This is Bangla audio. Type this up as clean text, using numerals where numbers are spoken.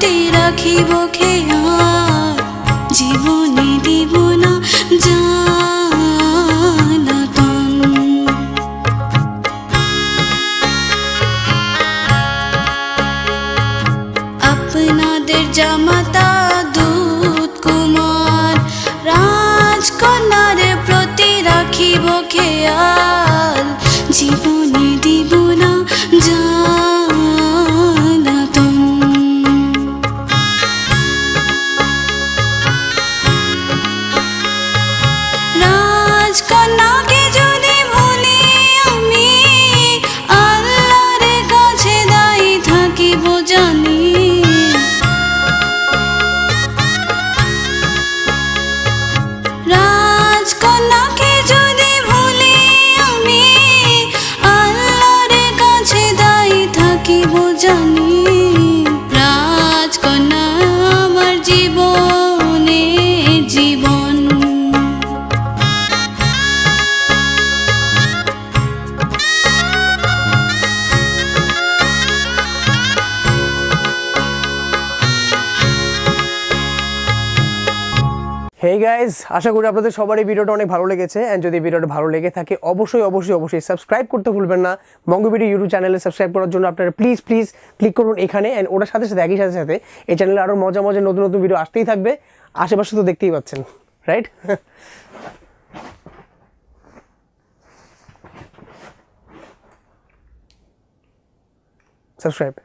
প্রতি রাখিব খেয়াল, জীবনে দিব না জানাতন। আপনাদের জামাতা দূত কুমার রাজকন্যার প্রতি রাখিব খেয়াল, জীবনে দিব না জানাতন। রাজকন্যাকে যদি ভুলি আমি, আল্লাহর কাছে দায়ী থাকিব জানি। রাজকন্যাকে যদি ভুলি আমি, আল্লাহর কাছে দায়ী থাকিব জানি। রাজকন্যা আমার জীবনে জীবন। হেই গাইজ, আশা করি আপনাদের সবার এই ভিডিওটা অনেক ভালো লেগেছে। অ্যান্ড যদি ভিডিওটা ভালো লেগে থাকে অবশ্যই সাবস্ক্রাইব করতে ভুলবেন না। বঙ্গবিডি ইউটিউব চ্যানেলে সাবস্ক্রাইব করার জন্য আপনারা প্লিজ ক্লিক করুন এখানে। অ্যান্ড ওটার সাথে একই সাথে এই চ্যানেলে আরও মজা নতুন ভিডিও আসতেই থাকবে। আশেপাশে তো দেখতেই পাচ্ছেন, রাইট? সাবস্ক্রাইব।